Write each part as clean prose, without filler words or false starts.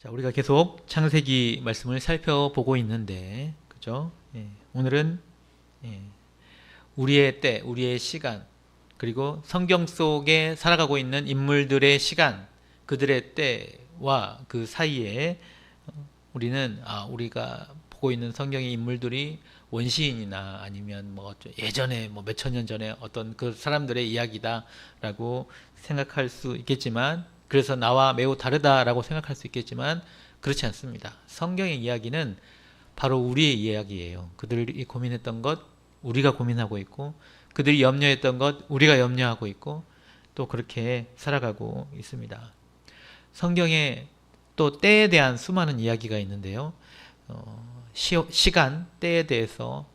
자, 우리가 계속 창세기 말씀을 살펴보고 있는데, 그죠? 오늘은 우리의 때, 우리의 시간, 그리고 성경 속에 살아가고 있는 인물들의 시간, 그들의 때와 그 사이에 우리는 우리가 보고 있는 성경의 인물들이 원시인이나 아니면 예전에 몇천 년 전에 어떤 그 사람들의 이야기다라고 생각할 수 있겠지만, 그래서 나와 매우 다르다라고 생각할 수 있겠지만 그렇지 않습니다. 성경의 이야기는 바로 우리의 이야기예요. 그들이 고민했던 것 우리가 고민하고 있고, 그들이 염려했던 것 우리가 염려하고 있고, 또 그렇게 살아가고 있습니다. 성경에 또 때에 대한 수많은 이야기가 있는데요. 시간, 때에 대해서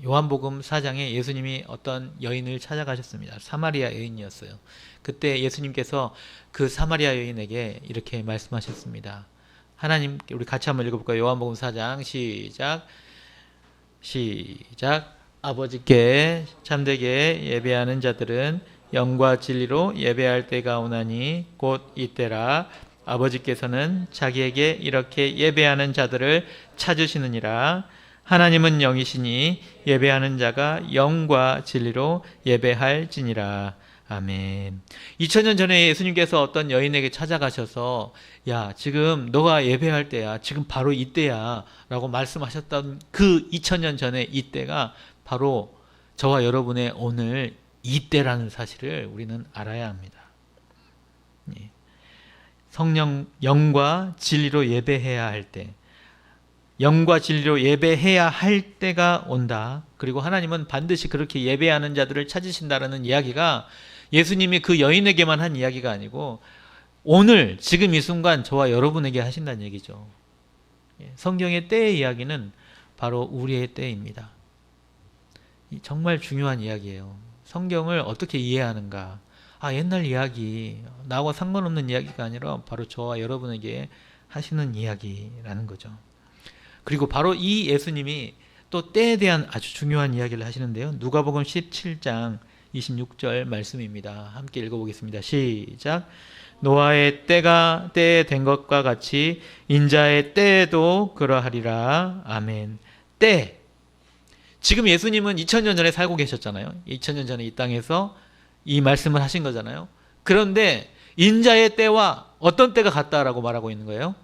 요한복음 4장에 예수님이 어떤 여인을 찾아가셨습니다. 사마리아 여인이었어요. 그때 예수님께서 그 사마리아 여인에게 이렇게 말씀하셨습니다. 하나님, 우리 같이 한번 읽어볼까요? 요한복음 4장 시작. 아버지께 참되게 예배하는 자들은 영과 진리로 예배할 때가 오나니 곧 이때라. 아버지께서는 자기에게 이렇게 예배하는 자들을 찾으시느니라. 하나님은 영이시니 예배하는 자가 영과 진리로 예배할지니라. 아멘. 2000년 전에 예수님께서 어떤 여인에게 찾아가셔서 야, 지금 너가 예배할 때야, 지금 바로 이때야 라고 말씀하셨던 그 2000년 전에 이때가 바로 저와 여러분의 오늘 이때라는 사실을 우리는 알아야 합니다. 성령, 영과 진리로 예배해야 할 때, 영과 진리로 예배해야 할 때가 온다. 그리고 하나님은 반드시 그렇게 예배하는 자들을 찾으신다라는 이야기가 예수님이 그 여인에게만 한 이야기가 아니고 오늘 지금 이 순간 저와 여러분에게 하신다는 얘기죠. 성경의 때의 이야기는 바로 우리의 때입니다. 정말 중요한 이야기예요. 성경을 어떻게 이해하는가? 옛날 이야기, 나와 상관없는 이야기가 아니라 바로 저와 여러분에게 하시는 이야기라는 거죠. 그리고 바로 이 예수님이 또 때에 대한 아주 중요한 이야기를 하시는데요. 누가복음 17장 26절 말씀입니다. 함께 읽어보겠습니다. 시작. 노아의 때가 때에 된 것과 같이 인자의 때에도 그러하리라. 아멘. 때. 지금 예수님은 2000년 전에 살고 계셨잖아요. 2000년 전에 이 땅에서 이 말씀을 하신 거잖아요. 그런데 인자의 때와 어떤 때가 같다라고 말하고 있는 거예요?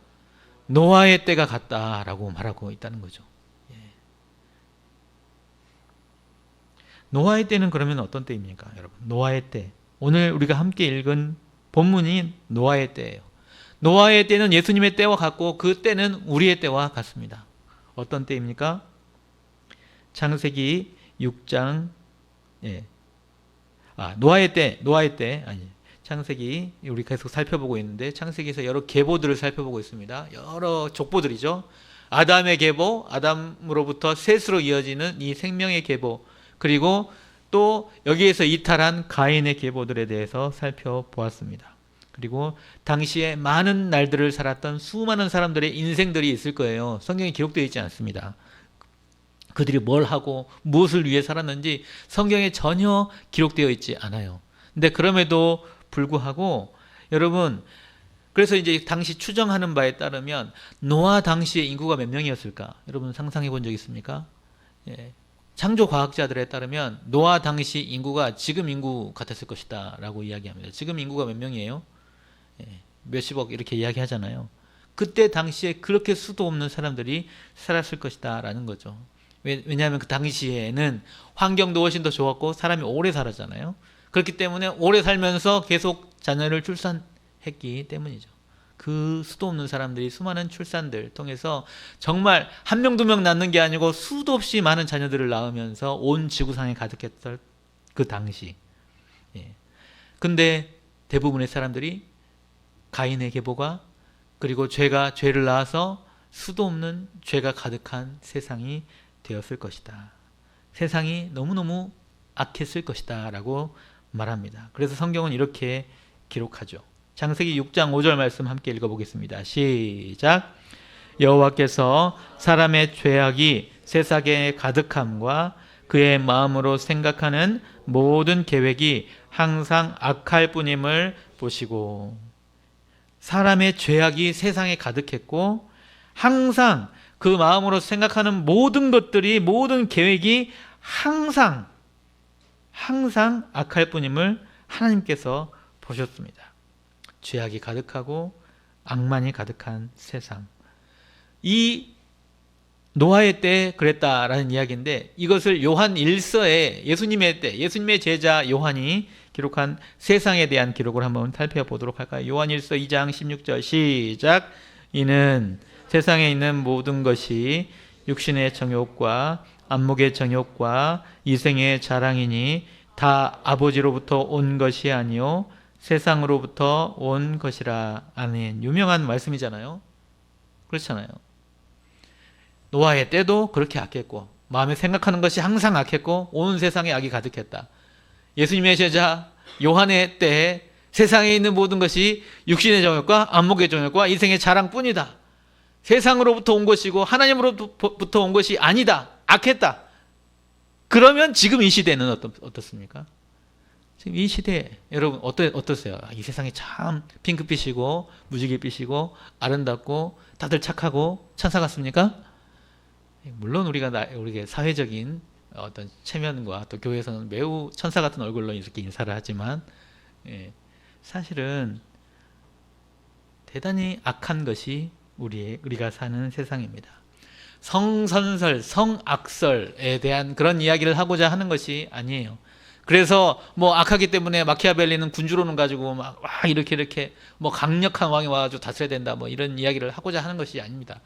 노아의 때가 같다라고 말하고 있다는 거죠. 노아의 때는 그러면 어떤 때입니까, 여러분? 노아의 때. 오늘 우리가 함께 읽은 본문이 노아의 때예요. 노아의 때는 예수님의 때와 같고 그 때는 우리의 때와 같습니다. 어떤 때입니까? 창세기 6장 노아의 때 아니, 창세기 우리 계속 살펴보고 있는데 창세기에서 여러 계보들을 살펴보고 있습니다. 여러 족보들이죠. 아담의 계보, 아담으로부터 셋으로 이어지는 이 생명의 계보, 그리고 또 여기에서 이탈한 가인의 계보들에 대해서 살펴보았습니다. 그리고 당시에 많은 날들을 살았던 수많은 사람들의 인생들이 있을 거예요. 성경에 기록되어 있지 않습니다. 그들이 뭘 하고 무엇을 위해 살았는지 성경에 전혀 기록되어 있지 않아요. 근데 그럼에도 불구하고 여러분, 그래서 이제 당시 추정하는 바에 따르면 노아 당시의 인구가 몇 명이었을까? 여러분 상상해 본 적 있습니까? 창조 과학자들에 따르면 노아 당시 인구가 지금 인구 같았을 것이다 라고 이야기합니다. 지금 인구가 몇 명이에요? 몇십억 이렇게 이야기하잖아요. 그때 당시에 그렇게 수도 없는 사람들이 살았을 것이다 라는 거죠. 왜냐하면 그 당시에는 환경도 훨씬 더 좋았고 사람이 오래 살았잖아요. 그렇기 때문에 오래 살면서 계속 자녀를 출산했기 때문이죠. 그 수도 없는 사람들이 수많은 출산들 통해서 정말 한 명, 두 명 낳는 게 아니고 수도 없이 많은 자녀들을 낳으면서 온 지구상에 가득했던 그 당시. 근데 대부분의 사람들이 가인의 계보가, 그리고 죄를 낳아서 수도 없는 죄가 가득한 세상이 되었을 것이다. 세상이 너무너무 악했을 것이다 라고 말합니다. 그래서 성경은 이렇게 기록하죠. 창세기 6장 5절 말씀 함께 읽어보겠습니다. 시작. 여호와께서 사람의 죄악이 세상에 가득함과 그의 마음으로 생각하는 모든 계획이 항상 악할 뿐임을 보시고, 사람의 죄악이 세상에 가득했고 항상 그 마음으로 생각하는 모든 것들이, 모든 계획이 항상 악할 뿐임을 하나님께서 보셨습니다. 죄악이 가득하고 악만이 가득한 세상. 이 노아의 때 그랬다라는 이야기인데, 이것을 요한 1서에 예수님의 때, 예수님의 제자 요한이 기록한 세상에 대한 기록을 한번 살펴보도록 할까요? 요한 1서 2장 16절 시작. 이는 세상에 있는 모든 것이 육신의 정욕과 안목의 정욕과 이생의 자랑이니 다 아버지로부터 온 것이 아니요 세상으로부터 온 것이라. 아멘. 유명한 말씀이잖아요. 그렇잖아요. 노아의 때도 그렇게 악했고 마음에 생각하는 것이 항상 악했고 온 세상에 악이 가득했다. 예수님의 제자 요한의 때에 세상에 있는 모든 것이 육신의 정욕과 안목의 정욕과 이생의 자랑뿐이다. 세상으로부터 온 것이고 하나님으로부터 온 것이 아니다. 악했다. 그러면 지금 이 시대는 어떻습니까? 지금 이 시대 여러분 어떠세요? 이 세상이 참 핑크빛이고 무지개빛이고 아름답고 다들 착하고 천사 같습니까? 물론 우리가 사회적인 어떤 체면과 또 교회에서는 매우 천사 같은 얼굴로 이렇게 인사를 하지만 사실은 대단히 악한 것이 우리가 사는 세상입니다. 성선설, 성악설에 대한 그런 이야기를 하고자 하는 것이 아니에요. 그래서 뭐 악하기 때문에 마키아벨리는 군주론을 가지고 막 이렇게 뭐 강력한 왕이 와가지고 다스려야 된다 뭐 이런 이야기를 하고자 하는 것이 아닙니다.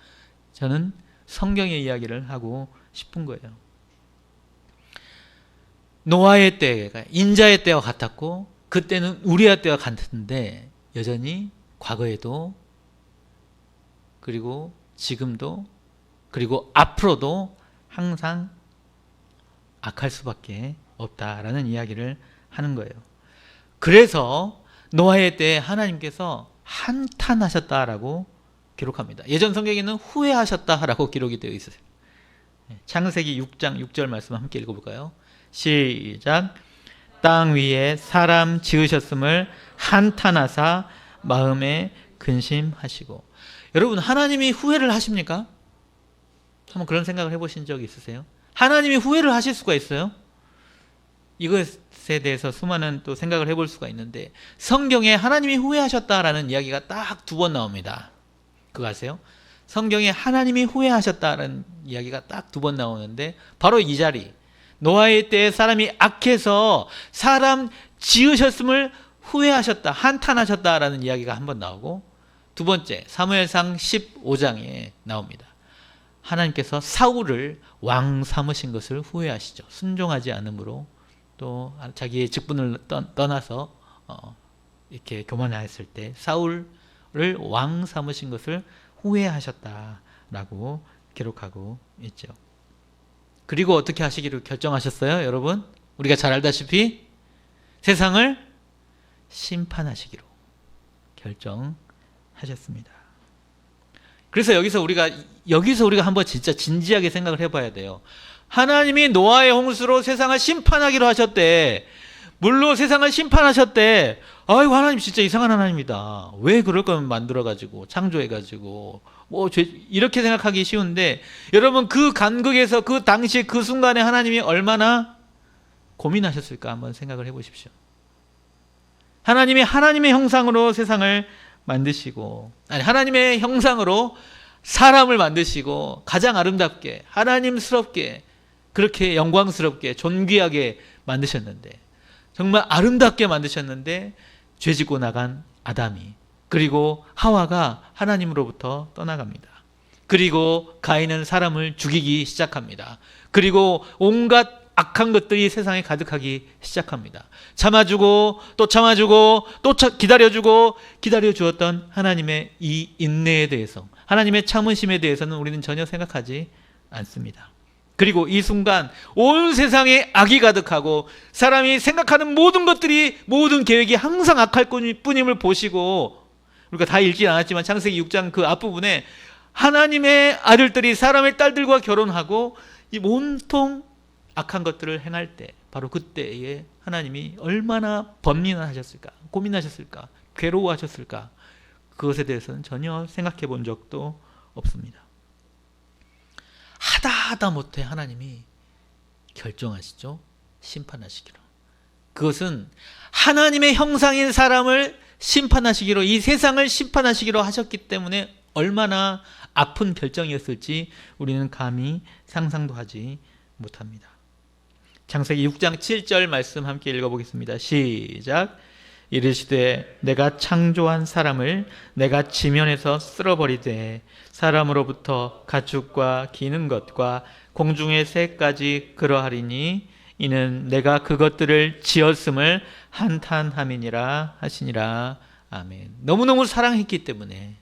저는 성경의 이야기를 하고 싶은 거예요. 노아의 때가 인자의 때와 같았고 그때는 우리의 때와 같은데 여전히 과거에도 그리고 지금도 그리고 앞으로도 항상 악할 수밖에 없다라는 이야기를 하는 거예요. 그래서 노아의 때에 하나님께서 한탄하셨다라고 기록합니다. 예전 성경에는 후회하셨다라고 기록이 되어 있어요. 창세기 6장 6절 말씀 함께 읽어볼까요? 시작. 땅 위에 사람 지으셨음을 한탄하사 마음에 근심하시고. 여러분 하나님이 후회를 하십니까? 한번 그런 생각을 해보신 적 있으세요? 하나님이 후회를 하실 수가 있어요? 이것에 대해서 수많은 또 생각을 해볼 수가 있는데 성경에 하나님이 후회하셨다라는 이야기가 딱 2번 나옵니다. 그거 아세요? 성경에 하나님이 후회하셨다는 이야기가 딱 2번 나오는데 바로 이 자리 노아의 때에 사람이 악해서 사람 지으셨음을 후회하셨다, 한탄하셨다라는 이야기가 한 번 나오고 두 번째 사무엘상 15장에 나옵니다. 하나님께서 사울을 왕 삼으신 것을 후회하시죠. 순종하지 않음으로 또 자기의 직분을 떠나서 이렇게 교만하였을 때 사울을 왕 삼으신 것을 후회하셨다라고 기록하고 있죠. 그리고 어떻게 하시기로 결정하셨어요, 여러분? 우리가 잘 알다시피 세상을 심판하시기로 결정하셨습니다. 그래서 여기서 우리가 한번 진짜 진지하게 생각을 해봐야 돼요. 하나님이 노아의 홍수로 세상을 심판하기로 하셨대. 물로 세상을 심판하셨대. 아이고 하나님 진짜 이상한 하나님이다. 왜 그럴 거면 만들어가지고 창조해가지고 이렇게 생각하기 쉬운데 여러분 그 간극에서 그 당시 그 순간에 하나님이 얼마나 고민하셨을까 한번 생각을 해보십시오. 하나님이 하나님의 형상으로 세상을 만드시고 하나님의 형상으로 사람을 만드시고 가장 아름답게 하나님스럽게 그렇게 영광스럽게 존귀하게 만드셨는데 정말 아름답게 만드셨는데 죄짓고 나간 아담이 그리고 하와가 하나님으로부터 떠나갑니다. 그리고 가인은 사람을 죽이기 시작합니다. 그리고 온갖 악한 것들이 세상에 가득하기 시작합니다. 참아주고 또 참아주고 또 기다려주고 기다려주었던 하나님의 이 인내에 대해서 하나님의 참으심에 대해서는 우리는 전혀 생각하지 않습니다. 그리고 이 순간 온 세상에 악이 가득하고 사람이 생각하는 모든 것들이 모든 계획이 항상 악할 뿐임을 보시고 우리가 다 읽지 않았지만 창세기 6장 그 앞부분에 하나님의 아들들이 사람의 딸들과 결혼하고 이 온통 악한 것들을 행할 때 바로 그때에 하나님이 얼마나 번민하셨을까 고민하셨을까 괴로워하셨을까 그것에 대해서는 전혀 생각해 본 적도 없습니다. 하다 못해 하나님이 결정하시죠. 심판하시기로. 그것은 하나님의 형상인 사람을 심판하시기로, 이 세상을 심판하시기로 하셨기 때문에 얼마나 아픈 결정이었을지 우리는 감히 상상도 하지 못합니다. 창세기 6장 7절 말씀 함께 읽어보겠습니다. 시작. 이르시되 내가 창조한 사람을 내가 지면에서 쓸어버리되 사람으로부터 가축과 기는 것과 공중의 새까지 그러하리니 이는 내가 그것들을 지었음을 한탄함이니라 하시니라. 아멘. 너무너무 사랑했기 때문에,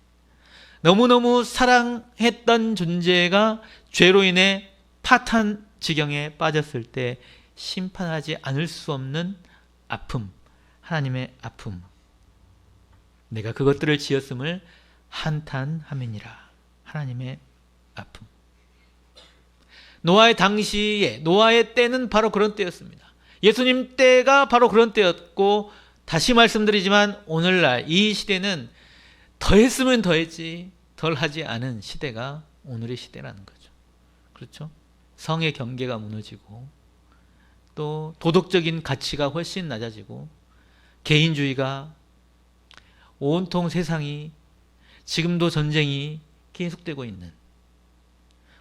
너무너무 사랑했던 존재가 죄로 인해 파탄 지경에 빠졌을 때 심판하지 않을 수 없는 아픔, 하나님의 아픔. 내가 그것들을 지었음을 한탄함이니라. 하나님의 아픔. 노아의 당시에, 노아의 때는 바로 그런 때였습니다. 예수님 때가 바로 그런 때였고, 다시 말씀드리지만 오늘날 이 시대는 더했으면 더했지 덜하지 않은 시대가 오늘의 시대라는 거죠. 그렇죠? 성의 경계가 무너지고, 또 도덕적인 가치가 훨씬 낮아지고, 개인주의가 온통 세상이, 지금도 전쟁이 계속되고 있는,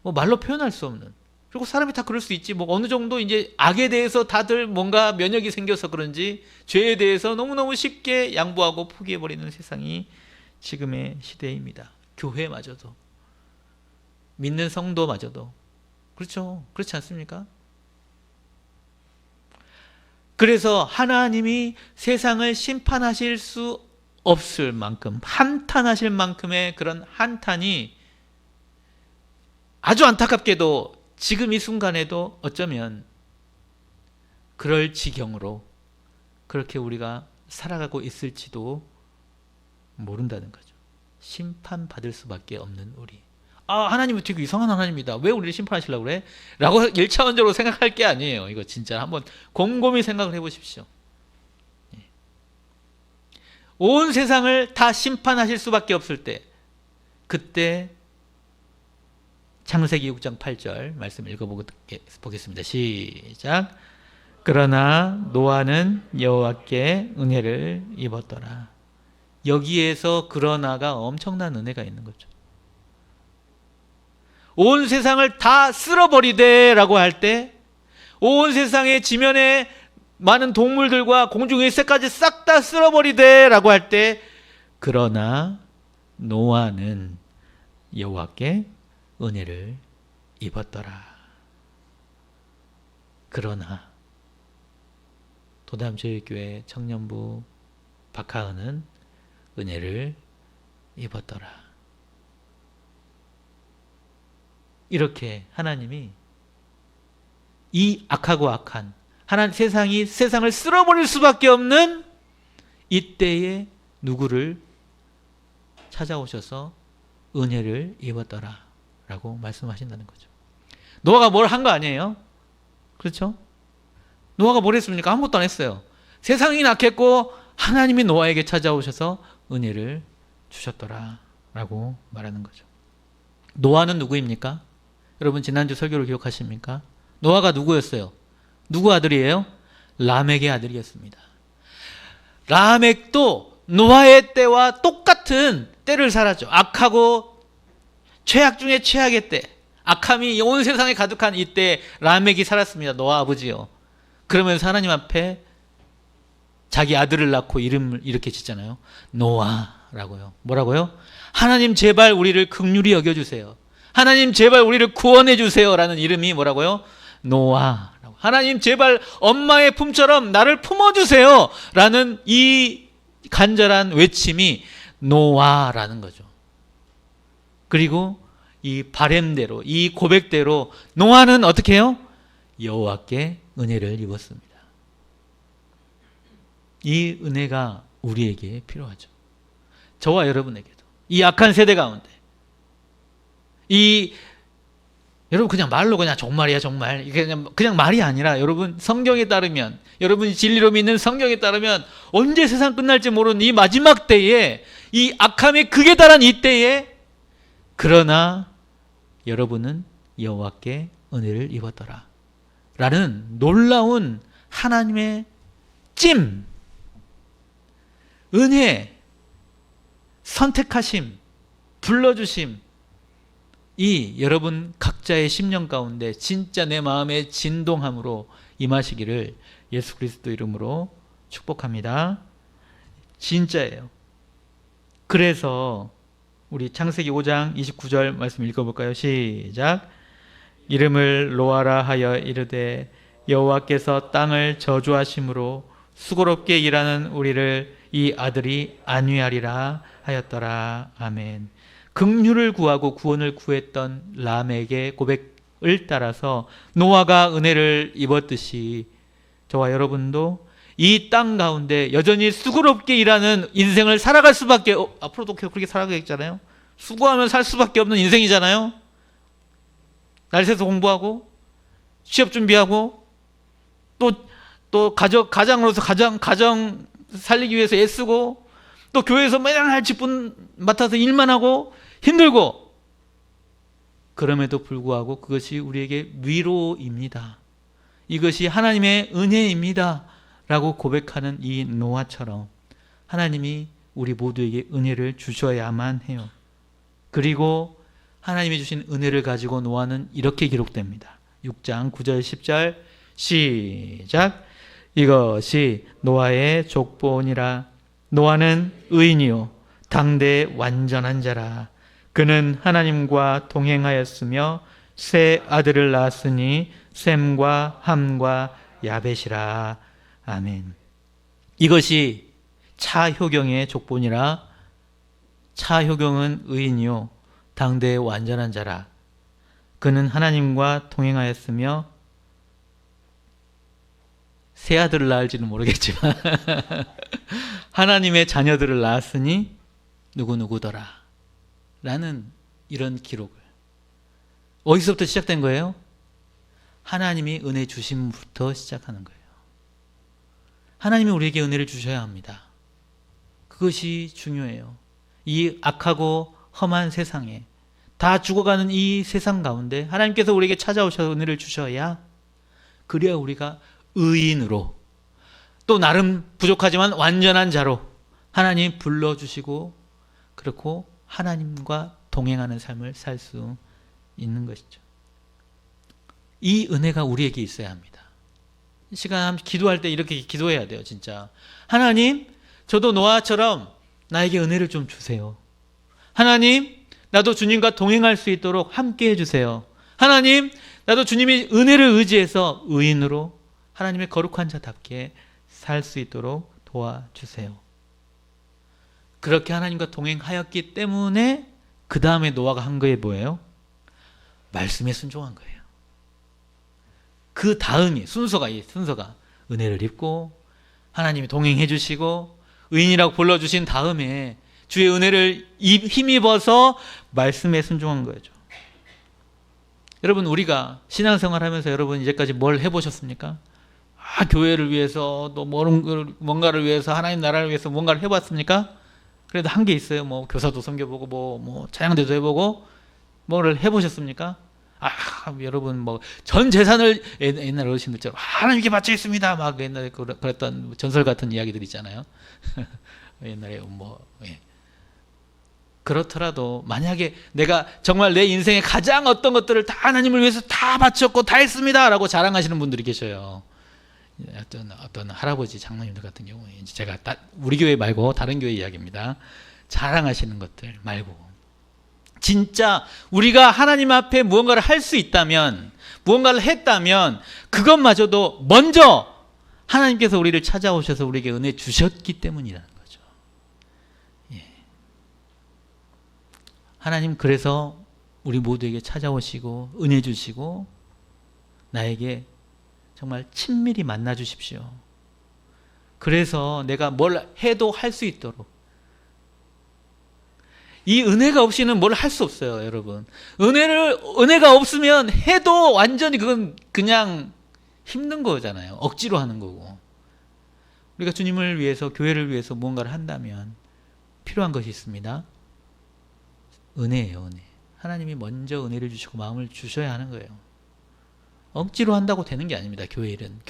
말로 표현할 수 없는, 그리고 사람이 다 그럴 수 있지, 어느 정도 이제 악에 대해서 다들 뭔가 면역이 생겨서 그런지 죄에 대해서 너무너무 쉽게 양보하고 포기해버리는 세상이 지금의 시대입니다. 교회마저도, 믿는 성도마저도. 그렇죠? 그렇지 않습니까? 그래서 하나님이 세상을 심판하실 수 없을 만큼, 한탄하실 만큼의 그런 한탄이 아주 안타깝게도 지금 이 순간에도 어쩌면 그럴 지경으로 그렇게 우리가 살아가고 있을지도 모른다는 거죠. 심판받을 수밖에 없는 우리. 하나님은 되게 이상한 하나님이다. 왜 우리를 심판하시려고 그래? 라고 1차원적으로 생각할 게 아니에요. 이거 진짜 한번 곰곰이 생각을 해보십시오. 온 세상을 다 심판하실 수밖에 없을 때, 그때 창세기 6장 8절 말씀 읽어보겠습니다. 시작. 그러나 노아는 여호와께 은혜를 입었더라. 여기에서 그러나가 엄청난 은혜가 있는 거죠. 온 세상을 다 쓸어버리되 라고 할 때, 온 세상의 지면에 많은 동물들과 공중의 새까지 싹 다 쓸어버리되 라고 할 때, 그러나 노아는 여호와께 은혜를 입었더라. 그러나 도담제일교회 청년부 박하은은 은혜를 입었더라. 이렇게 하나님이 이 악하고 악한 세상이 세상을 쓸어버릴 수밖에 없는 이때에 누구를 찾아오셔서 은혜를 입었더라 라고 말씀하신다는 거죠. 노아가 뭘 한 거 아니에요? 그렇죠? 노아가 뭘 했습니까? 아무것도 안 했어요. 세상이 낙했고 하나님이 노아에게 찾아오셔서 은혜를 주셨더라 라고 말하는 거죠. 노아는 누구입니까? 여러분 지난주 설교를 기억하십니까? 노아가 누구였어요? 누구 아들이에요? 라멕의 아들이었습니다. 라멕도 노아의 때와 똑같은 때를 살았죠. 악하고 최악 중에 최악의 때, 악함이 온 세상에 가득한 이때 라멕이 살았습니다. 노아 아버지요. 그러면서 하나님 앞에 자기 아들을 낳고 이름을 이렇게 짓잖아요. 노아라고요. 뭐라고요? 하나님 제발 우리를 긍휼히 여겨주세요. 하나님 제발 우리를 구원해 주세요 라는 이름이 뭐라고요? 노아라고. 하나님 제발 엄마의 품처럼 나를 품어주세요 라는 이 간절한 외침이 노아라는 거죠. 그리고 이 바램대로, 이 고백대로 노아는 어떻게 해요? 여호와께 은혜를 입었습니다. 이 은혜가 우리에게 필요하죠. 저와 여러분에게도. 이 악한 세대 가운데. 여러분 그냥 말로 그냥 정말이야 정말. 이게 그냥 말이 아니라 여러분 성경에 따르면, 여러분이 진리로 믿는 성경에 따르면 언제 세상 끝날지 모르는 이 마지막 때에 이 악함의 극에 달한 이때에 그러나 여러분은 여호와께 은혜를 입었더라 라는 놀라운 하나님의 찜, 은혜, 선택하심, 불러주심, 이 여러분 각자의 심령 가운데 진짜 내 마음에 진동함으로 임하시기를 예수 그리스도 이름으로 축복합니다. 진짜예요. 그래서 우리 창세기 5장 29절 말씀 읽어볼까요? 시작. 이름을 노아라 하여 이르되 여호와께서 땅을 저주하심으로 수고롭게 일하는 우리를 이 아들이 안위하리라 하였더라. 아멘. 긍휼을 구하고 구원을 구했던 람에게 고백을 따라서 노아가 은혜를 입었듯이 저와 여러분도 이 땅 가운데 여전히 수고롭게 일하는 인생을 살아갈 수밖에, 앞으로도 그렇게 살아가겠잖아요. 수고하면 살 수밖에 없는 인생이잖아요. 날 새서 공부하고 취업 준비하고 또 가장으로서 가정 살리기 위해서 애쓰고 또 교회에서 맨날 직분 맡아서 일만 하고 힘들고, 그럼에도 불구하고 그것이 우리에게 위로입니다. 이것이 하나님의 은혜입니다 라고 고백하는 이 노아처럼 하나님이 우리 모두에게 은혜를 주셔야만 해요. 그리고 하나님이 주신 은혜를 가지고 노아는 이렇게 기록됩니다. 6장 9절 10절 시작. 이것이 노아의 족보니라. 노아는 의인이요 당대 완전한 자라. 그는 하나님과 동행하였으며 세 아들을 낳았으니 셈과 함과 야벳이라. 아멘. 이것이 차효경의 족보니라. 차효경은 의인이요 당대의 완전한 자라. 그는 하나님과 동행하였으며, 세 아들을 낳을지는 모르겠지만 하나님의 자녀들을 낳았으니 누구누구더라 라는 이런 기록을. 어디서부터 시작된 거예요? 하나님이 은혜 주심부터 시작하는 거예요. 하나님이 우리에게 은혜를 주셔야 합니다. 그것이 중요해요. 이 악하고 험한 세상에, 다 죽어가는 이 세상 가운데 하나님께서 우리에게 찾아오셔서 은혜를 주셔야, 그래야 우리가 의인으로, 또 나름 부족하지만 완전한 자로 하나님 불러주시고 그렇고 하나님과 동행하는 삶을 살 수 있는 것이죠. 이 은혜가 우리에게 있어야 합니다. 시간 기도할 때 이렇게 기도해야 돼요. 진짜 하나님, 저도 노아처럼 나에게 은혜를 좀 주세요. 하나님, 나도 주님과 동행할 수 있도록 함께 해주세요. 하나님, 나도 주님의 은혜를 의지해서 의인으로 하나님의 거룩한 자답게 살 수 있도록 도와주세요. 그렇게 하나님과 동행하였기 때문에 그 다음에 노아가 한 거에 뭐예요? 말씀에 순종한 거예요. 그 다음이 순서가 은혜를 입고 하나님이 동행해 주시고 의인이라고 불러주신 다음에 주의 은혜를 힘입어서 말씀에 순종한 거죠. 여러분, 우리가 신앙생활 하면서 여러분 이제까지 뭘 해보셨습니까? 교회를 위해서 또 뭔가를 위해서 하나님 나라를 위해서 뭔가를 해봤습니까? 그래도 한 게 있어요. 뭐 교사도 섬겨보고 뭐 찬양대도 해보고 뭐를 해보셨습니까? 여러분 뭐 전 재산을 옛날 어르신들처럼 하나님께 바쳐 있습니다. 막 옛날에 그랬던 전설 같은 이야기들 있잖아요. 옛날에 그렇더라도 만약에 내가 정말 내 인생에 가장 어떤 것들을 다 하나님을 위해서 다 바쳤고 다 했습니다라고 자랑하시는 분들이 계셔요. 어떤 할아버지 장로님들 같은 경우에, 제가 우리 교회 말고 다른 교회 이야기입니다. 자랑하시는 것들 말고, 진짜 우리가 하나님 앞에 무언가를 할 수 있다면, 무언가를 했다면 그것마저도 먼저 하나님께서 우리를 찾아오셔서 우리에게 은혜 주셨기 때문이라는 거죠. 하나님 그래서 우리 모두에게 찾아오시고 은혜 주시고 나에게 정말 친밀히 만나 주십시오. 그래서 내가 뭘 해도 할 수 있도록. 이 은혜가 없이는 뭘 할 수 없어요, 여러분. 은혜가 없으면 해도 완전히 그건 그냥 힘든 거잖아요. 억지로 하는 거고. 우리가 주님을 위해서, 교회를 위해서 무언가를 한다면 필요한 것이 있습니다. 은혜예요, 은혜. 하나님이 먼저 은혜를 주시고 마음을 주셔야 하는 거예요. 억지로 한다고 되는 게 아닙니다. 교회 일은.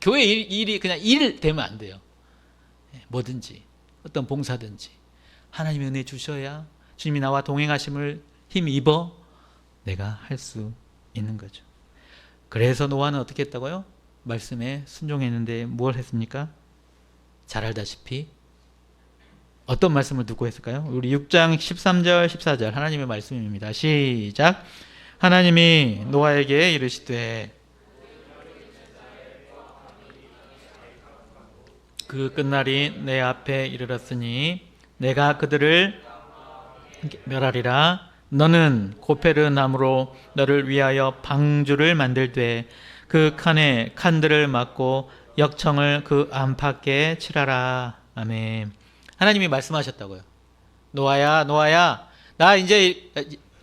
교회 일이 그냥 일 되면 안 돼요. 뭐든지, 어떤 봉사든지 하나님이 은혜 주셔야 주님이 나와 동행하심을 힘입어 내가 할 수 있는 거죠. 그래서 노아는 어떻게 했다고요? 말씀에 순종했는데 뭘 했습니까? 잘 알다시피 어떤 말씀을 듣고 했을까요? 우리 6장 13절 14절 하나님의 말씀입니다. 시작. 하나님이 노아에게 이르시되 그 끝날이 내 앞에 이르렀으니 내가 그들을 멸하리라. 너는 고페르 나무로 너를 위하여 방주를 만들되 그 칸에 칸들을 막고 역청을 그 안팎에 칠하라. 아멘. 하나님이 말씀하셨다고요. 노아야, 노아야, 나 이제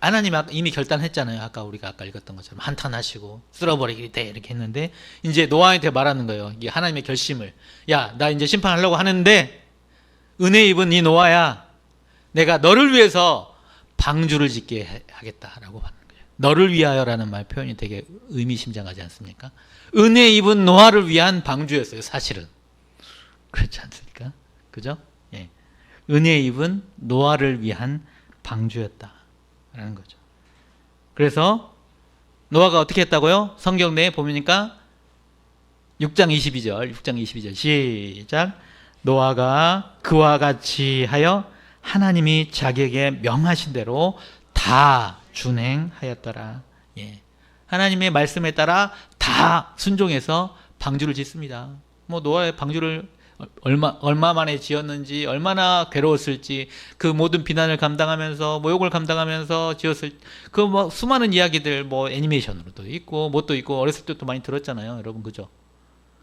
하나님 이미 결단했잖아요. 우리가 아까 읽었던 것처럼 한탄하시고 쓸어버리기 돼 이렇게 했는데 이제 노아한테 말하는 거예요. 이게 하나님의 결심을. 야, 나 이제 심판하려고 하는데 은혜 입은 이 노아야, 내가 너를 위해서 방주를 짓게 하겠다라고 하는 거예요. 너를 위하여라는 말 표현이 되게 의미심장하지 않습니까? 은혜 입은 노아를 위한 방주였어요, 사실은. 그렇지 않습니까? 그죠? 예. 은혜 입은 노아를 위한 방주였다라는 거죠. 그래서 노아가 어떻게 했다고요? 성경 내에 보니까 6장 22절 시작. 노아가 그와 같이 하여 하나님이 자기에게 명하신 대로 다 준행하였더라. 예. 하나님의 말씀에 따라 다 순종해서 방주를 짓습니다. 뭐 노아의 방주를 얼마 만에 지었는지, 얼마나 괴로웠을지, 그 모든 비난을 감당하면서 모욕을 감당하면서 지었을 그 뭐 수많은 이야기들, 뭐 애니메이션으로도 있고 뭣도 있고 어렸을 때도 많이 들었잖아요, 여러분. 그죠?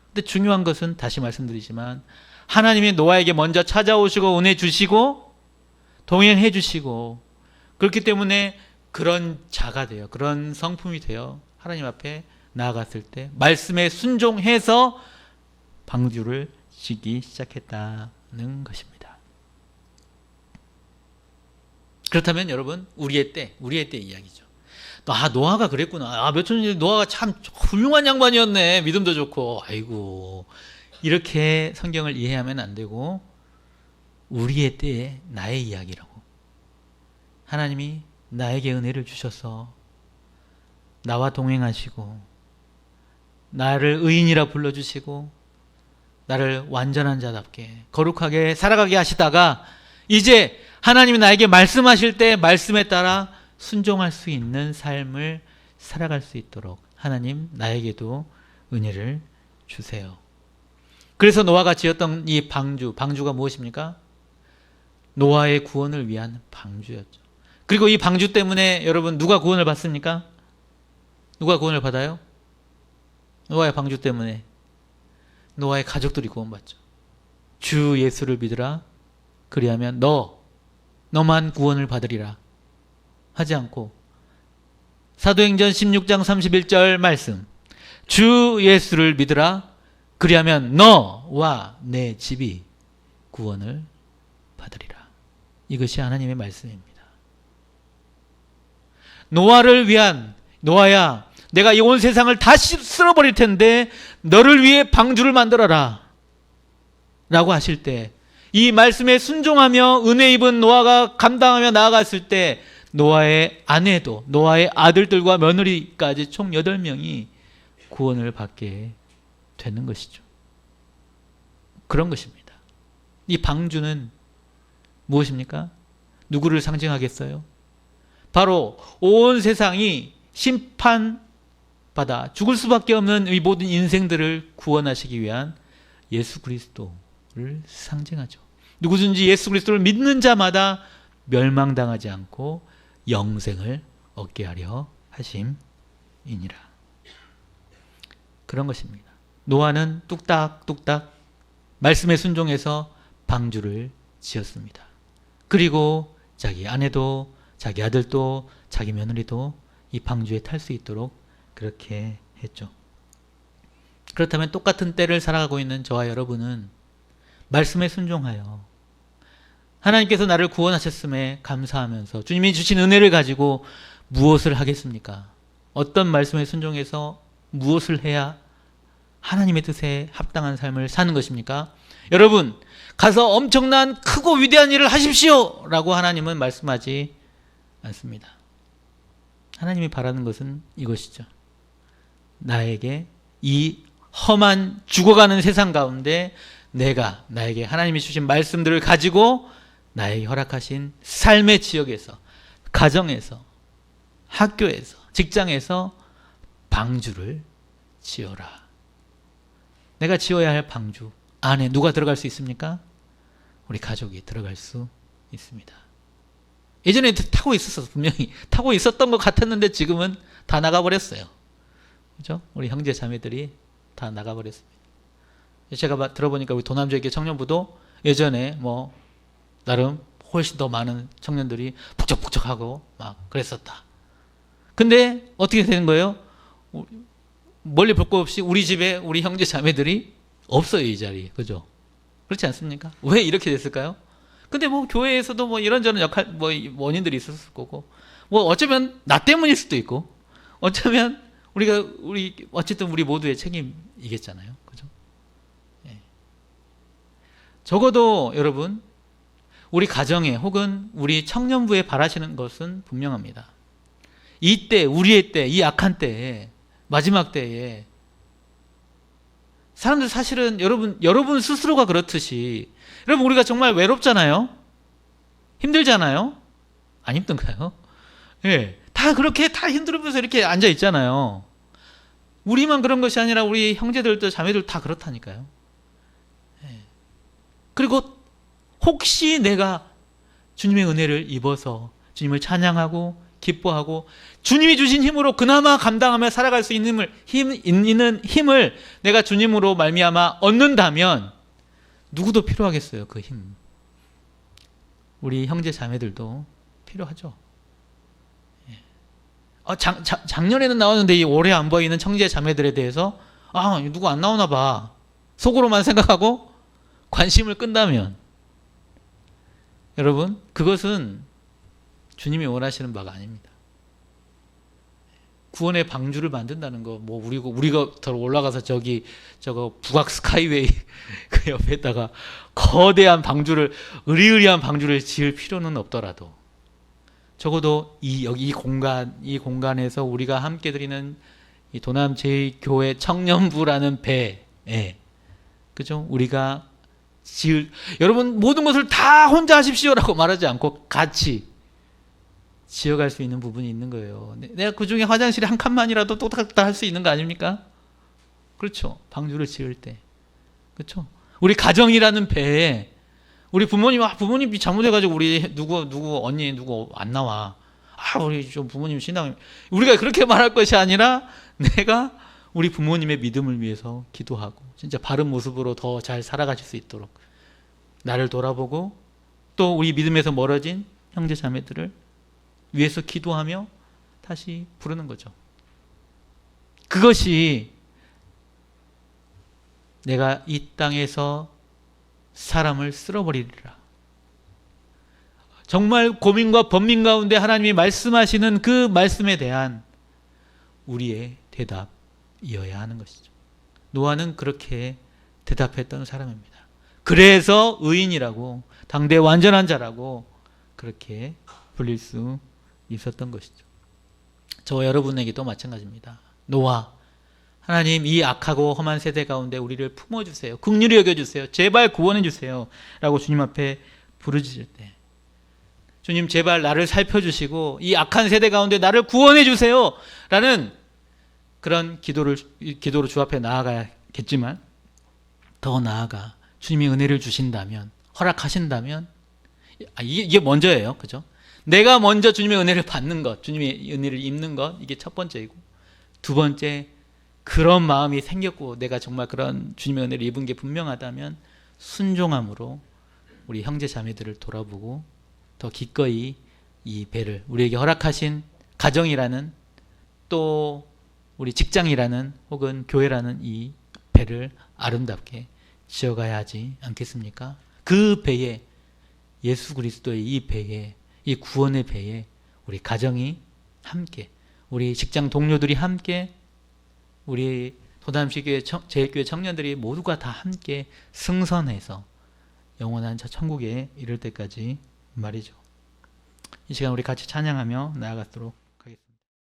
근데 중요한 것은 다시 말씀드리지만 하나님이 노아에게 먼저 찾아오시고 은혜 주시고 동행해 주시고, 그렇기 때문에 그런 자가 돼요. 그런 성품이 돼요. 하나님 앞에 나아갔을 때 말씀에 순종해서 방주를 짓기 시작했다는 것입니다. 그렇다면 여러분, 우리의 때 이야기죠. 노아가 그랬구나. 몇 천 년 전에 노아가 참 훌륭한 양반이었네. 믿음도 좋고. 아이고, 이렇게 성경을 이해하면 안 되고, 우리의 때에 나의 이야기라고. 하나님이 나에게 은혜를 주셔서 나와 동행하시고 나를 의인이라 불러주시고 나를 완전한 자답게 거룩하게 살아가게 하시다가 이제 하나님이 나에게 말씀하실 때 말씀에 따라 순종할 수 있는 삶을 살아갈 수 있도록 하나님 나에게도 은혜를 주세요. 그래서 노아가 지었던 이 방주가 무엇입니까? 노아의 구원을 위한 방주였죠. 그리고 이 방주 때문에 여러분 누가 구원을 받습니까? 누가 구원을 받아요? 노아의 방주 때문에 노아의 가족들이 구원받죠. 주 예수를 믿으라. 그리하면 너만 구원을 받으리라 하지 않고 사도행전 16장 31절 말씀, 주 예수를 믿으라. 그리하면 너와 내 집이 구원을 받으리라. 이것이 하나님의 말씀입니다. 노아를 위한, 노아야, 내가 이 온 세상을 다 쓸어버릴 텐데 너를 위해 방주를 만들어라 라고 하실 때, 이 말씀에 순종하며 은혜 입은 노아가 감당하며 나아갔을 때 노아의 아내도, 노아의 아들들과 며느리까지 총 8명이 구원을 받게 되는 것이죠. 그런 것입니다. 이 방주는 무엇입니까? 누구를 상징하겠어요? 바로 온 세상이 심판받아 죽을 수밖에 없는 이 모든 인생들을 구원하시기 위한 예수 그리스도를 상징하죠. 누구든지 예수 그리스도를 믿는 자마다 멸망당하지 않고 영생을 얻게 하려 하심이니라. 그런 것입니다. 노아는 뚝딱뚝딱 말씀에 순종해서 방주를 지었습니다. 그리고 자기 아내도, 자기 아들도, 자기 며느리도 이 방주에 탈 수 있도록 그렇게 했죠. 그렇다면 똑같은 때를 살아가고 있는 저와 여러분은 말씀에 순종하여 하나님께서 나를 구원하셨음에 감사하면서 주님이 주신 은혜를 가지고 무엇을 하겠습니까? 어떤 말씀에 순종해서 무엇을 해야 하나님의 뜻에 합당한 삶을 사는 것입니까? 여러분, 가서 엄청난 크고 위대한 일을 하십시오! 라고 하나님은 말씀하지 않습니다. 하나님이 바라는 것은 이것이죠. 나에게 이 험한 죽어가는 세상 가운데 내가 나에게 하나님이 주신 말씀들을 가지고 나에게 허락하신 삶의 지역에서, 가정에서, 학교에서, 직장에서 방주를 지어라. 내가 지어야 할 방주 안에 누가 들어갈 수 있습니까? 우리 가족이 들어갈 수 있습니다. 예전에 타고 있었어. 분명히 타고 있었던 것 같았는데 지금은 다 나가버렸어요. 그죠? 우리 형제 자매들이 다 나가버렸습니다. 제가 들어보니까 우리 도남조의교 청년부도 예전에 뭐 나름 훨씬 더 많은 청년들이 북적북적하고 막 그랬었다. 근데 어떻게 되는 거예요? 멀리 볼 것 없이 우리 집에 우리 형제 자매들이 없어요, 이 자리에. 그죠? 그렇지 않습니까? 왜 이렇게 됐을까요? 근데 뭐 교회에서도 뭐 이런저런 뭐 원인들이 있었을 거고, 뭐 어쩌면 나 때문일 수도 있고, 어쩌면 어쨌든 우리 모두의 책임이겠잖아요. 그죠? 예. 적어도 여러분, 우리 가정에 혹은 우리 청년부에 바라시는 것은 분명합니다. 이때, 우리의 때, 이 악한 때에, 마지막 때에 사람들 사실은 여러분 스스로가 그렇듯이 여러분 우리가 정말 외롭잖아요. 힘들잖아요. 안 힘든가요? 예. 다 그렇게 다 힘들면서 이렇게 앉아 있잖아요. 우리만 그런 것이 아니라 우리 형제들도 자매들 다 그렇다니까요. 예. 그리고 혹시 내가 주님의 은혜를 입어서 주님을 찬양하고 기뻐하고 주님이 주신 힘으로 그나마 감당하며 살아갈 수 있는 힘을 내가 주님으로 말미암아 얻는다면 누구도 필요하겠어요. 그 힘. 우리 형제 자매들도 필요하죠. 작년에는 나왔는데 이 올해 안 보이는 형제 자매들에 대해서 누구 안 나오나 봐. 속으로만 생각하고 관심을 끈다면 여러분 그것은 주님이 원하시는 바가 아닙니다. 구원의 방주를 만든다는 거, 뭐 우리가 더 올라가서 저거 북악 스카이웨이 그 옆에다가 거대한 방주를 으리으리한 방주를 지을 필요는 없더라도 적어도 이 공간에서 우리가 함께 드리는 이 도남 제2교회 청년부라는 배에 그죠? 우리가 여러분 모든 것을 다 혼자 하십시오라고 말하지 않고 같이 지어갈 수 있는 부분이 있는 거예요. 내가 그 중에 화장실에 한 칸만이라도 똑딱딱 할 수 있는 거 아닙니까? 그렇죠. 방주를 지을 때. 그렇죠. 우리 가정이라는 배에 우리 부모님이 잘못해가지고 우리 누구 언니 누구 안 나와. 우리 좀 부모님 신앙 우리가 그렇게 말할 것이 아니라 내가 우리 부모님의 믿음을 위해서 기도하고 진짜 바른 모습으로 더 잘 살아가실 수 있도록 나를 돌아보고 또 우리 믿음에서 멀어진 형제 자매들을 위해서 기도하며 다시 부르는 거죠. 그것이 내가 이 땅에서 사람을 쓸어버리리라. 정말 고민과 번민 가운데 하나님이 말씀하시는 그 말씀에 대한 우리의 대답이어야 하는 것이죠. 노아는 그렇게 대답했던 사람입니다. 그래서 의인이라고 당대 완전한 자라고 그렇게 불릴 수 있었던 것이죠. 저와 여러분에게도 마찬가지입니다. 노아, 하나님 이 악하고 험한 세대 가운데 우리를 품어주세요. 긍휼히 여겨주세요. 제발 구원해주세요. 라고 주님 앞에 부르짖을 때 주님 제발 나를 살펴주시고 이 악한 세대 가운데 나를 구원해주세요. 라는 그런 기도로 주 앞에 나아가야겠지만 더 나아가 주님이 은혜를 주신다면 허락하신다면 이게 먼저예요. 그죠? 내가 먼저 주님의 은혜를 받는 것, 주님의 은혜를 입는 것 이게 첫 번째이고 두 번째 그런 마음이 생겼고 내가 정말 그런 주님의 은혜를 입은 게 분명하다면 순종함으로 우리 형제 자매들을 돌아보고 더 기꺼이 이 배를 우리에게 허락하신 가정이라는 또 우리 직장이라는 혹은 교회라는 이 배를 아름답게 지어가야 하지 않겠습니까? 그 배에 예수 그리스도의 이 배에, 이 구원의 배에 우리 가정이 함께, 우리 직장 동료들이 함께, 우리 도담시교회 제일교회 청년들이 모두가 다 함께 승선해서 영원한 저 천국에 이를 때까지 말이죠. 이 시간 우리 같이 찬양하며 나아가도록